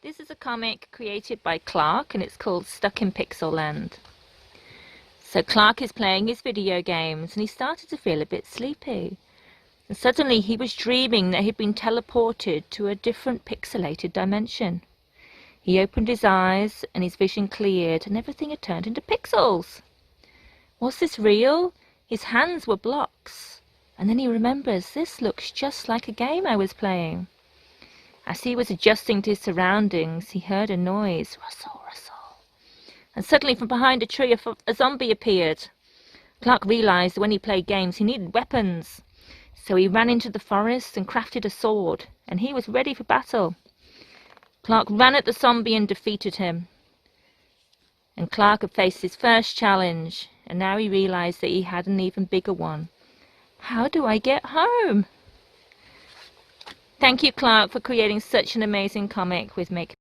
This is a comic created by Clark, and it's called Stuck in Pixel Land. So Clark is playing his video games, and he started to feel a bit sleepy. And suddenly he was dreaming that he'd been teleported to a different pixelated dimension. He opened his eyes, and his vision cleared, and everything had turned into pixels. Was this real? His hands were blocks. And then he remembers, this looks just like a game I was playing. As he was adjusting to his surroundings, he heard a noise, rustle, rustle. And suddenly from behind a tree, a zombie appeared. Clark realized that when he played games, he needed weapons. So he ran into the forest and crafted a sword, and he was ready for battle. Clark ran at the zombie and defeated him. And Clark had faced his first challenge, and now he realized that he had an even bigger one. How do I get home? Thank you, Clark, for creating such an amazing comic with Make